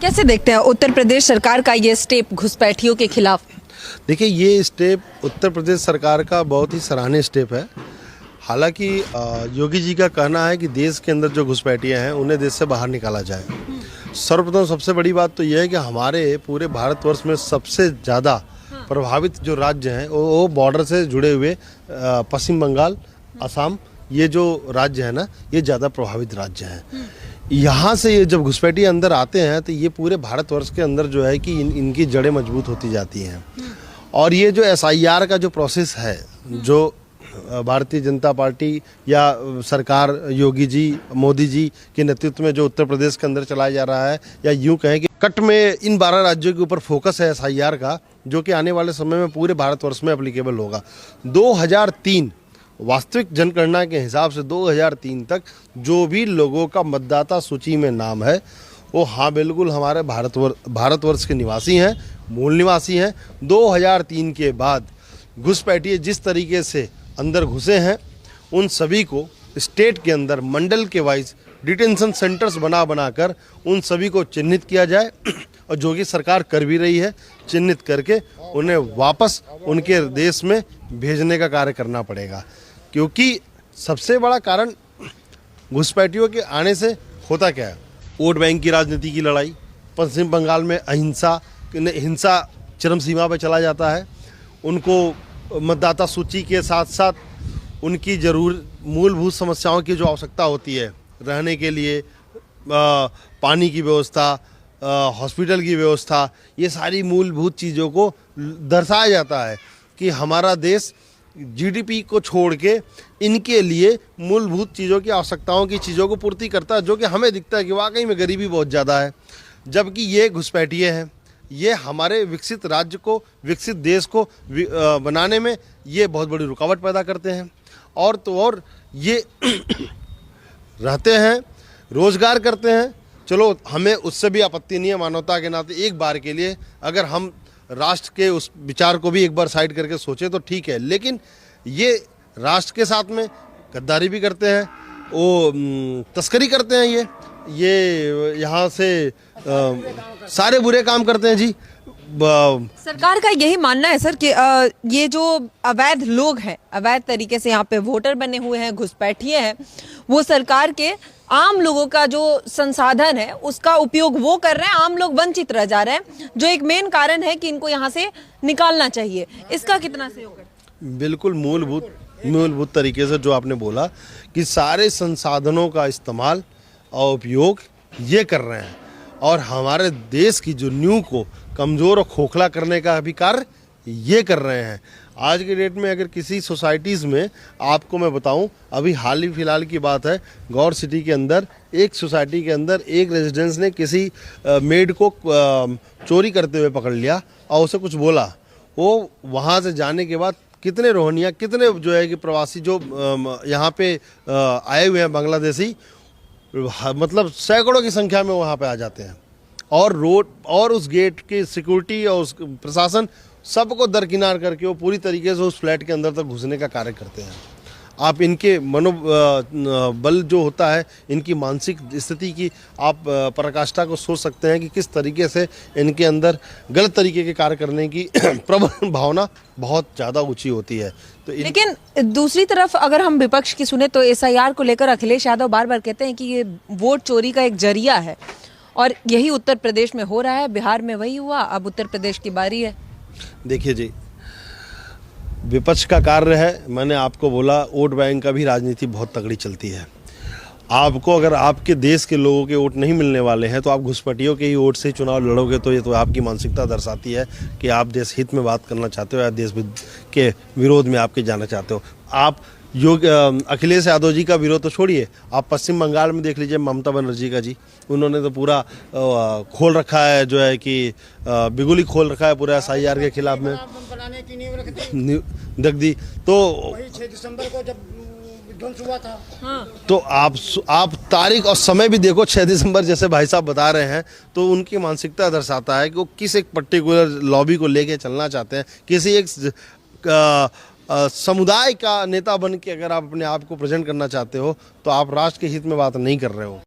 कैसे देखते हैं उत्तर प्रदेश सरकार का ये स्टेप घुसपैठियों के खिलाफ? देखिए, ये स्टेप उत्तर प्रदेश सरकार का बहुत ही सराहनीय स्टेप है। हालांकि योगी जी का कहना है कि देश के अंदर जो घुसपैठियाँ हैं उन्हें देश से बाहर निकाला जाए। सर्वप्रथम सबसे बड़ी बात तो यह है कि हमारे पूरे भारतवर्ष में सबसे ज़्यादा प्रभावित जो राज्य हैं वो बॉर्डर से जुड़े हुए पश्चिम बंगाल, असम, ये जो राज्य है ना, ये ज़्यादा प्रभावित राज्य हैं। यहाँ से ये जब घुसपैठिए अंदर आते हैं तो ये पूरे भारतवर्ष के अंदर जो है कि इनकी जड़ें मजबूत होती जाती हैं। और ये जो SIR का जो प्रोसेस है, जो भारतीय जनता पार्टी या सरकार योगी जी, मोदी जी के नेतृत्व में जो उत्तर प्रदेश के अंदर चलाया जा रहा है, या यूँ कहें कि कट में इन 12 राज्यों के ऊपर फोकस है SIR का, जो कि आने वाले समय में पूरे भारतवर्ष में एप्लीकेबल होगा। 2003 वास्तविक जनगणना के हिसाब से 2003 तक जो भी लोगों का मतदाता सूची में नाम है वो हाँ बिल्कुल हमारे भारतवर्ष के निवासी हैं, मूल निवासी हैं। 2003 के बाद घुसपैठिए जिस तरीके से अंदर घुसे हैं, उन सभी को स्टेट के अंदर मंडल के वाइज डिटेंशन सेंटर्स बनाकर उन सभी को चिन्हित किया जाए, और जो कि सरकार कर भी रही है। चिन्हित करके उन्हें वापस उनके देश में भेजने का कार्य करना पड़ेगा, क्योंकि सबसे बड़ा कारण घुसपैठियों के आने से होता क्या है? वोट बैंक की राजनीति की लड़ाई, पश्चिम बंगाल में हिंसा चरम सीमा पर चला जाता है। उनको मतदाता सूची के साथ साथ उनकी मूलभूत समस्याओं की जो आवश्यकता होती है, रहने के लिए पानी की व्यवस्था, हॉस्पिटल की व्यवस्था, ये सारी मूलभूत चीज़ों को दर्शाया जाता है कि हमारा देश GDP को छोड़ के इनके लिए मूलभूत चीज़ों की आवश्यकताओं की चीज़ों को पूर्ति करता है, जो कि हमें दिखता है कि वाकई में गरीबी बहुत ज़्यादा है। जबकि ये घुसपैठिए हैं, ये हमारे विकसित राज्य को, विकसित देश को बनाने में ये बहुत बड़ी रुकावट पैदा करते हैं। और तो और ये रहते हैं, रोज़गार करते हैं। चलो, हमें उससे भी आपत्ति नहीं है, मानवता के नाते एक बार के लिए अगर हम राष्ट्र के उस विचार को भी एक बार साइड करके सोचें तो ठीक है, लेकिन ये राष्ट्र के साथ में गद्दारी भी करते हैं, वो तस्करी करते हैं, ये यहाँ से सारे बुरे काम करते हैं जी। सरकार का यही मानना है सर कि ये जो अवैध लोग हैं, अवैध तरीके से यहाँ पे वोटर बने हुए हैं, घुसपैठिए हैं, वो सरकार के आम लोगों का जो संसाधन है उसका उपयोग वो कर रहे हैं, आम लोग वंचित रह जा रहे हैं, जो एक मेन कारण है कि इनको यहाँ से निकालना चाहिए। इसका कितना सहयोग है? बिल्कुल मूलभूत तरीके से जो आपने बोला कि सारे संसाधनों का इस्तेमाल और उपयोग ये कर रहे हैं, और हमारे देश की जो नींव को कमज़ोर और खोखला करने का भी कार्य ये कर रहे हैं। आज के डेट में अगर किसी सोसाइटीज़ में, आपको मैं बताऊं, अभी हाल ही फिलहाल की बात है, गौर सिटी के अंदर एक सोसाइटी के अंदर एक रेजिडेंस ने किसी मेड को चोरी करते हुए पकड़ लिया और उसे कुछ बोला। वो वहाँ से जाने के बाद कितने रोहनिया, कितने जो है कि प्रवासी जो यहाँ पे आए हुए हैं बांग्लादेशी, मतलब सैकड़ों की संख्या में वहाँ पे आ जाते हैं, और रोड और उस गेट की सिक्योरिटी और उस प्रशासन सबको दरकिनार करके वो पूरी तरीके से उस फ्लैट के अंदर तक घुसने का कार्य करते हैं। आप इनके मनोबल जो होता है, इनकी मानसिक स्थिति की आप पराकाष्ठा को सोच सकते हैं कि किस तरीके से इनके अंदर गलत तरीके के कार्य करने की प्रबल भावना बहुत ज़्यादा ऊंची होती है। तो लेकिन दूसरी तरफ अगर हम विपक्ष की सुने तो SIR को लेकर अखिलेश यादव बार बार कहते हैं कि ये वोट चोरी का एक जरिया है, और यही उत्तर प्रदेश में हो रहा है, बिहार में वही हुआ, अब उत्तर प्रदेश की बारी है। देखिए जी, विपक्ष का कार्य है, मैंने आपको बोला, वोट बैंक का भी राजनीति बहुत तगड़ी चलती है। आपको अगर आपके देश के लोगों के वोट नहीं मिलने वाले हैं तो आप घुसपैठियों के ही वोट से चुनाव लड़ोगे, तो ये तो आपकी मानसिकता दर्शाती है कि आप देश हित में बात करना चाहते हो या देश के विरोध में आपके जाना चाहते हो। आप अखिलेश यादव जी का विरोध तो छोड़िए, आप पश्चिम बंगाल में देख लीजिए ममता बनर्जी का जी, उन्होंने तो पूरा खोल रखा है, जो है कि बिगुली खोल रखा है पूरा SIR के खिलाफ में रख दी। तो 6 दिसंबर को जब विध्वंस हुआ था, हाँ। तो आप तारीख और समय भी देखो, 6 दिसंबर जैसे भाई साहब बता रहे हैं, तो उनकी मानसिकता दर्शाता है कि वो किस एक पर्टिकुलर लॉबी को लेके चलना चाहते हैं। किसी एक समुदाय का नेता बन के अगर आप अपने आप को प्रेजेंट करना चाहते हो तो आप राष्ट्र के हित में बात नहीं कर रहे हो।